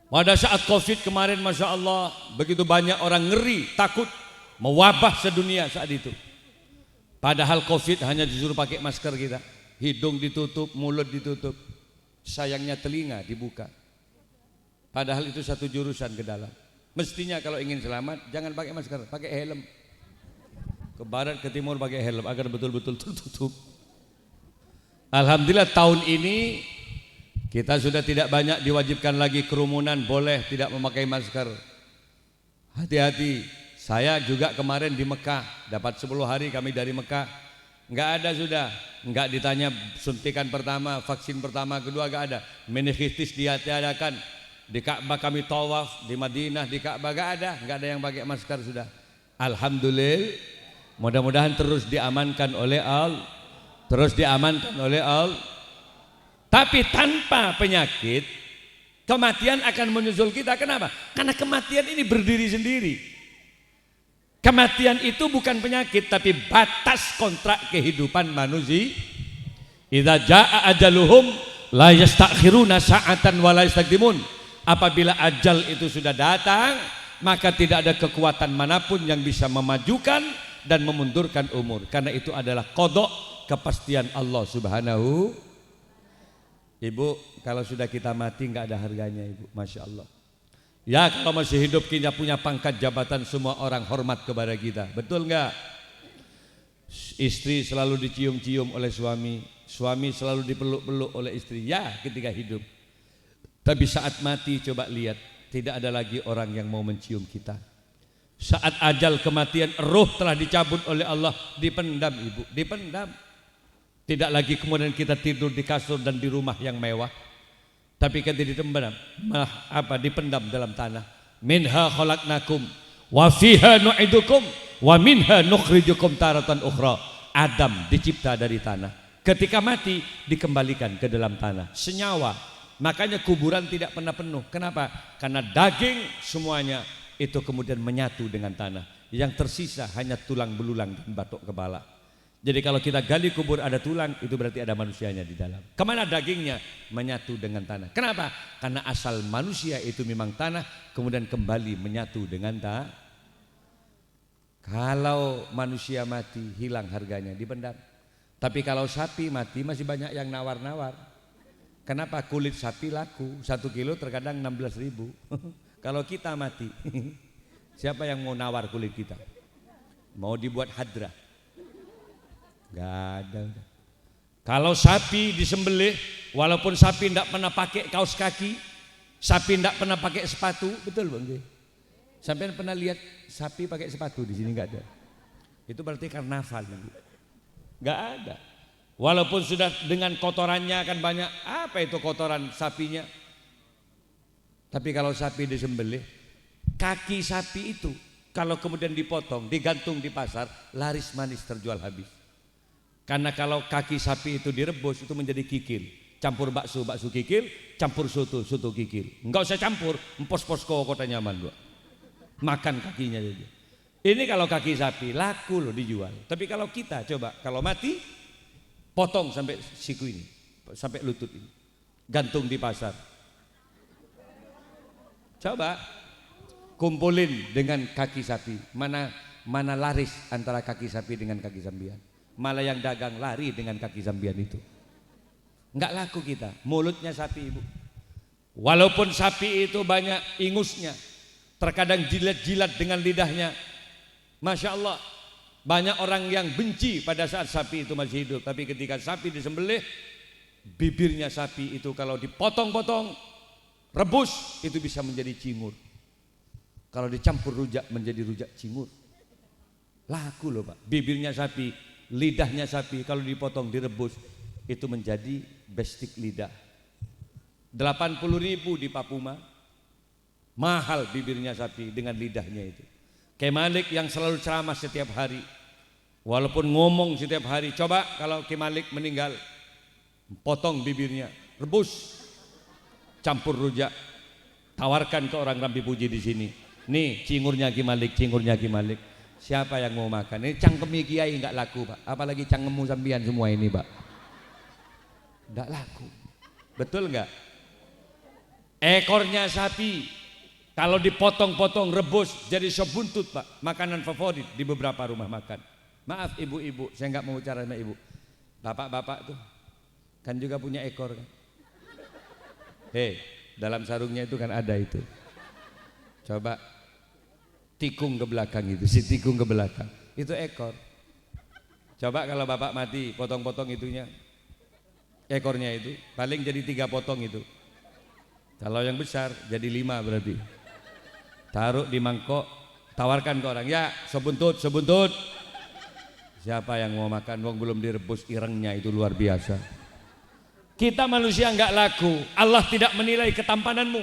Pada saat Covid kemarin, Masya Allah, begitu banyak orang ngeri, takut, mewabah sedunia saat itu. Padahal Covid hanya disuruh pakai masker kita, hidung ditutup, mulut ditutup, sayangnya telinga dibuka. Padahal itu satu jurusan ke dalam. Mestinya kalau ingin selamat jangan pakai masker, pakai helm. Ke barat ke timur pakai helm agar betul-betul tertutup. Alhamdulillah tahun ini kita sudah tidak banyak diwajibkan lagi kerumunan, boleh tidak memakai masker. Hati-hati. Saya juga kemarin di Mekah, dapat 10 hari kami dari Mekah, nggak ada sudah, nggak ditanya suntikan pertama, vaksin pertama, kedua nggak ada. Meningitis ditiadakan. Di Ka'bah kami tawaf, di Madinah di Ka'bah nggak ada yang pakai masker sudah. Alhamdulillah. Mudah-mudahan terus diamankan oleh Allah, terus diamankan oleh Allah. Tapi tanpa penyakit, kematian akan menyusul kita. Kenapa? Karena kematian ini berdiri sendiri. Kematian itu bukan penyakit, tapi batas kontrak kehidupan manusia. Idza jaa ajaluhum la yastakhiruna sa'atan wa la yastaqdimun. Apabila ajal itu sudah datang, maka tidak ada kekuatan manapun yang bisa memajukan dan memundurkan umur, karena itu adalah qada, kepastian Allah Subhanahu. Ibu, kalau sudah kita mati nggak ada harganya Ibu, Masya Allah. Ya, kalau masih hidup kita punya pangkat jabatan, semua orang hormat kepada kita, betul nggak? Istri selalu dicium-cium oleh suami, suami selalu dipeluk-peluk oleh istri, ya ketika hidup. Tapi saat mati coba lihat, tidak ada lagi orang yang mau mencium kita. Saat ajal kematian, roh telah dicabut oleh Allah, dipendam Ibu, dipendam. Tidak lagi kemudian kita tidur di kasur dan di rumah yang mewah, tapi kita dipendam, dipendam dalam tanah. Minha khalaqnakum wa fiha nu'idukum wa minha nukhrijukum taratan ukhra. Adam dicipta dari tanah, ketika mati dikembalikan ke dalam tanah, senyawa. Makanya kuburan tidak pernah penuh. Kenapa? Karena daging semuanya itu kemudian menyatu dengan tanah. Yang tersisa hanya tulang belulang dan batok kepala. Jadi kalau kita gali kubur ada tulang, itu berarti ada manusianya di dalam. Kemana dagingnya? Menyatu dengan tanah. Kenapa? Karena asal manusia itu memang tanah, kemudian kembali menyatu dengan tanah. Kalau manusia mati, hilang harganya, dipendam. Tapi kalau sapi mati, masih banyak yang nawar-nawar. Kenapa? Kulit sapi laku, 1 kilo terkadang 16.000. Kalau kita mati, siapa yang mau nawar kulit kita? Mau dibuat hadrah? Gak ada. Kalau sapi disembelih, walaupun sapi tidak pernah pakai kaos kaki, sapi tidak pernah pakai sepatu, betul Bang? Sampai pernah lihat sapi pakai sepatu di sini? Gak ada. Itu berarti karnaval. Gak ada. Walaupun sudah dengan kotorannya kan banyak, apa itu kotoran sapinya? Tapi kalau sapi disembelih, kaki sapi itu kalau kemudian dipotong, digantung di pasar, laris manis terjual habis. Karena kalau kaki sapi itu direbus, itu menjadi kikil. Campur bakso, bakso kikil, campur soto, soto kikil. Enggak usah campur, empos-pos kota nyaman gua. Makan kakinya saja. Ini kalau kaki sapi laku loh dijual. Tapi kalau kita coba, kalau mati, potong sampai siku ini, sampai lutut ini, gantung di pasar. Coba kumpulin dengan kaki sapi, mana laris antara kaki sapi dengan kaki sambian. Malah yang dagang lari dengan kaki sambian itu. Enggak laku kita, mulutnya sapi Ibu. Walaupun sapi itu banyak ingusnya, terkadang jilat-jilat dengan lidahnya, Masya Allah. Banyak orang yang benci pada saat sapi itu masih hidup, tapi ketika sapi disembelih, bibirnya sapi itu kalau dipotong-potong, rebus, itu bisa menjadi cingur. Kalau dicampur rujak menjadi rujak cingur. Laku loh Pak. Bibirnya sapi, lidahnya sapi kalau dipotong direbus itu menjadi bestik lidah. 80.000 di Papuma. Mahal bibirnya sapi dengan lidahnya itu. Kiai Malik yang selalu ceramah setiap hari, walaupun ngomong setiap hari, coba kalau Kiai Malik meninggal, potong bibirnya, rebus, campur rujak, tawarkan ke orang Rambi Puji di sini. Nih cingurnya Kiai Malik, cingurnya Kiai Malik. Siapa yang mau makan? Ini cangkemnya Kiai enggak laku Pak. Apalagi cangkemmu sambian semua ini Pak. Enggak laku. Betul enggak? Ekornya sapi kalau dipotong-potong rebus jadi sop buntut Pak. Makanan favorit di beberapa rumah makan. Maaf ibu-ibu, saya enggak mau bicara sama ibu. Bapak-bapak tuh kan juga punya ekor kan. Hei, dalam sarungnya itu kan ada itu. Coba tikung ke belakang itu, si tikung ke belakang. Itu ekor. Coba kalau bapak mati, potong-potong itunya. Ekornya itu, paling jadi 3 potong itu. Kalau yang besar jadi 5 berarti. Taruh di mangkok, tawarkan ke orang, ya sebuntut, sebuntut. Siapa yang mau makan? Wong belum direbus irengnya itu luar biasa. Kita manusia enggak laku. Allah tidak menilai ketampananmu.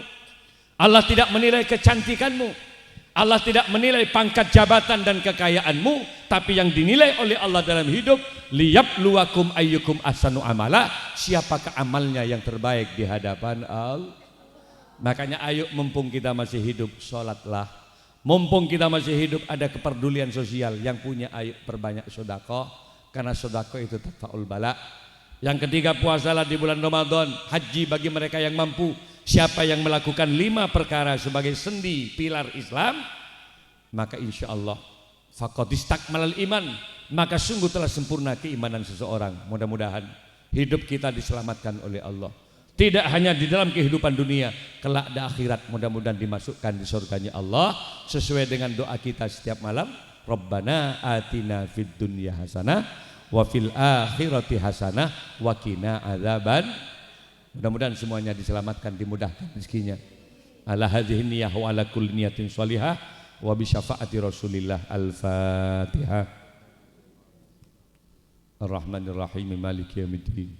Allah tidak menilai kecantikanmu. Allah tidak menilai pangkat jabatan dan kekayaanmu, tapi yang dinilai oleh Allah dalam hidup, liyabluwakum ayyukum ahsanu amala, siapakah amalnya yang terbaik di hadapan Allah. Makanya ayo mumpung kita masih hidup, sholatlah. Mumpung kita masih hidup, ada kepedulian sosial. Yang punya ayo perbanyak sedekah, karena sedekah itu tadfa'ul bala. Yang ketiga, puasalah di bulan Ramadan. Haji bagi mereka yang mampu. Siapa yang melakukan 5 perkara sebagai sendi pilar Islam, maka insya Allah faqad istakmalal iman, maka sungguh telah sempurna keimanan seseorang. Mudah-mudahan hidup kita diselamatkan oleh Allah. Tidak hanya di dalam kehidupan dunia, kelak di akhirat mudah-mudahan dimasukkan di surganya Allah sesuai dengan doa kita setiap malam. Rabbana atina fid dunya hasanah wa fil akhirati hasanah wa qina adzaban. Mudah-mudahan semuanya diselamatkan, dimudahkan rezekinya. Ala hadhihi niyyah wa ala kulli niyatin shalihah wa bi syafaati Rasulillah. Al-Fatihah. Ar-Rahmanir Rahim, Maliki yaumiddin.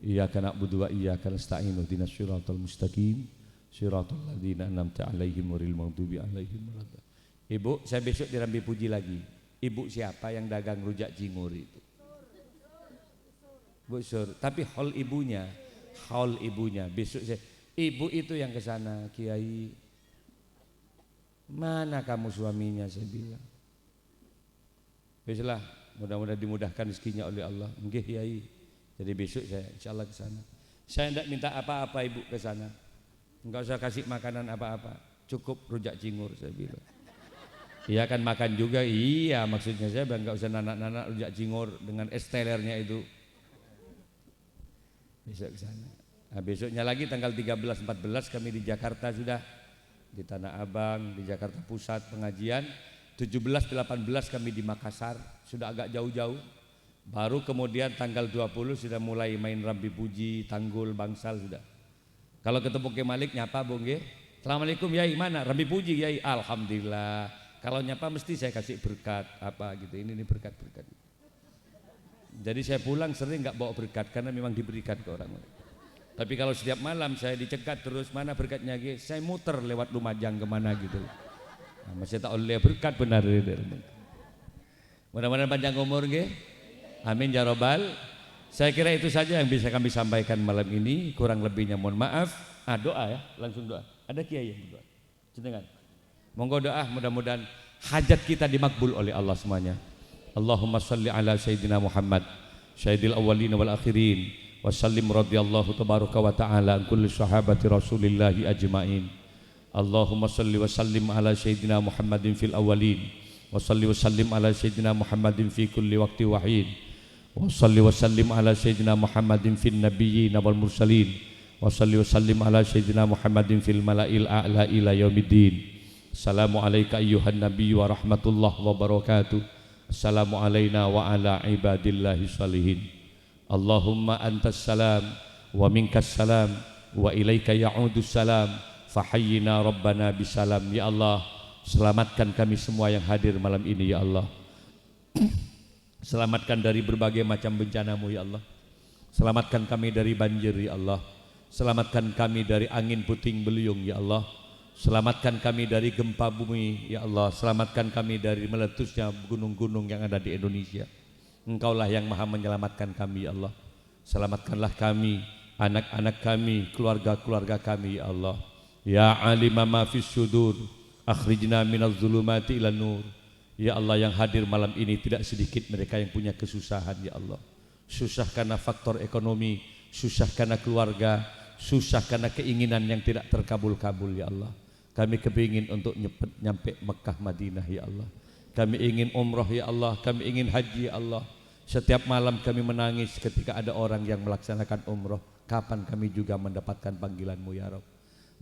Iyyaka na'budu wa iyyaka nasta'in, ihdinas siratal mustaqim, siratal ladzina an'amta 'alaihim ghairil maghdubi alaihim waladdallin. Ibu, saya besok di Rambi Puji lagi. Ibu siapa yang dagang rujak cingur itu? Bu Sur, tapi haul ibunya besok saya, ibu itu yang ke sana, Kiai. Mana kamu suaminya, saya bilang. Besoklah, mudah-mudahan dimudahkan rezekinya oleh Allah. Nggih Kiai. Jadi besok saya insyaallah ke sana. Saya tidak minta apa-apa ibu ke sana. Enggak usah kasih makanan apa-apa. Cukup rujak cingur, saya bilang. Iya kan makan juga, iya maksudnya saya enggak usah nanak-nanak rujak cingur dengan es telernya itu. Besok ke sana. Nah, besoknya lagi tanggal 13-14 kami di Jakarta sudah, di Tanah Abang, di Jakarta Pusat pengajian. 17-18 kami di Makassar, sudah agak jauh-jauh. Baru kemudian tanggal 20 sudah mulai main Rambi Puji, Tanggul, Bangsal sudah. Kalau ketemu Kiai Malik nyapa Bu nggih. Assalamualaikum Yai, mana Rambi Puji Yai? Alhamdulillah. Kalau nyapa mesti saya kasih berkat apa gitu. Ini berkat-berkat. Jadi saya pulang sering enggak bawa berkat karena memang diberikan ke orang. Tapi kalau setiap malam saya dicegat terus, mana berkatnya Nggih? Saya muter lewat Lumajang kemana gitu. Nah, masih tak oleh berkat benar. Mudah-mudahan panjang umur nggih. Amin ya robbal. Saya kira itu saja yang bisa kami sampaikan malam ini. Kurang lebihnya mohon maaf. Doa ya, langsung doa. Ada kiai yang doa. Jenengan. Monggo doa, mudah-mudahan hajat kita dimakbul oleh Allah semuanya. Allahumma shalli ala sayyidina Muhammad, sayyidil awwalin wal akhirin, wa sallim radhiyallahu tabaraka wa ta'ala an kulli sahabati Rasulillahi ajmain. Allahumma shalli wa sallim ala sayyidina Muhammadin fil awwalin, wa salli wa sallim ala sayyidina Muhammadin fi kulli waqti wa hin. Wa salli wa sallim ala sayyidina Muhammadin fil nabiyyin wal mursalin. Wa salli wa sallim ala sayyidina Muhammadin fil mala'il a'la ila yaumiddin. Assalamu alayka ayyuhan nabiy wa rahmatullah wa barakatuh. Assalamu alayna wa ala ibadillahi salihin. Allahumma antas salam wa minkas salam wa ilaika ya'udus salam fahayyina rabbana bisalam. Ya Allah, selamatkan kami semua yang hadir malam ini ya Allah. Selamatkan dari berbagai macam bencana-Mu ya Allah. Selamatkan kami dari banjir ya Allah. Selamatkan kami dari angin puting beliung ya Allah. Selamatkan kami dari gempa bumi ya Allah. Selamatkan kami dari meletusnya gunung-gunung yang ada di Indonesia. Engkaulah yang maha menyelamatkan kami ya Allah. Selamatkanlah kami, anak-anak kami, keluarga-keluarga kami ya Allah. Ya alima ma fis sudur, akhrijna minaz zulumati ilan nur. Ya Allah, yang hadir malam ini tidak sedikit mereka yang punya kesusahan ya Allah. Susah karena faktor ekonomi, susah karena keluarga, susah karena keinginan yang tidak terkabul-kabul ya Allah. Kami kepingin untuk nyampe Mekah Madinah ya Allah. Kami ingin umrah ya Allah, kami ingin haji ya Allah. Setiap malam kami menangis ketika ada orang yang melaksanakan umrah. Kapan kami juga mendapatkan panggilan-Mu ya Rabb.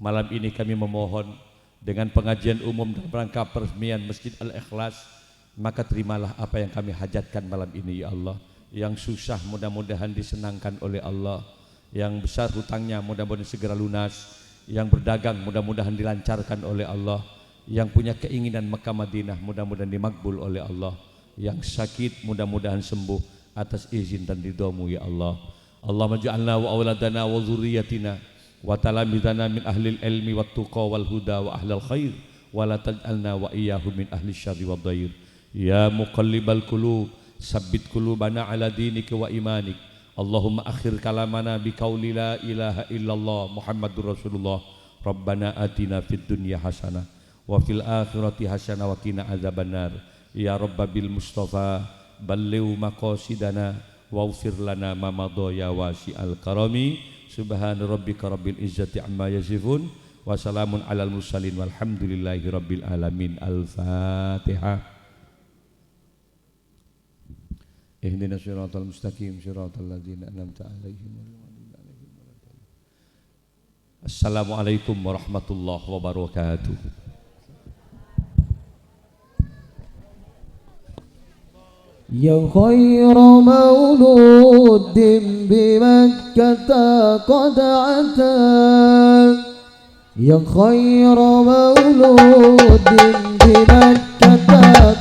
Malam ini kami memohon dengan pengajian umum dalam rangka peresmian Masjid Al-Ikhlas, maka terimalah apa yang kami hajatkan malam ini ya Allah. Yang susah mudah-mudahan disenangkan oleh Allah. Yang besar hutangnya mudah-mudahan segera lunas. Yang berdagang mudah-mudahan dilancarkan oleh Allah. Yang punya keinginan Mekah Madinah mudah-mudahan dimakbul oleh Allah. Yang sakit mudah-mudahan sembuh atas izin dan ridha-Mu ya Allah. Allahumma ja'alna wa awladana wa zurriyatina wa talamidana min ahlil ilmi wat tuqa wal huda wa ahlal khair wa la taj'alna wa iyyahum min ahli syarri wad dair. Ya muqallibal qulub sabbit qulubana ala dinika wa imanik. Allahumma akhir kalamana biqauli la ilaha illallah Muhammadur Rasulullah. Rabbana atina fid dunya hasanah wa fil akhirati hasanah wa qina adzabannar. Ya Rabbil Mustafa balligh maqasidana waghfir lana ma madha ya wasi'al karami. Subhana rabbika rabbil izzati amma yasifun wa salamun alal mursalin walhamdulillahi rabbil alamin. Al-Fatihah. Ihdinas siratal mustaqim siratal ladzina an'amta 'alaihim ghairil maghdubi 'alaihim waladdallin. Assalamualaikum warahmatullahi wabarakatuh. Ya khaira mauludin bi Makkah qad ata. Ya khaira mauludin bi Makkah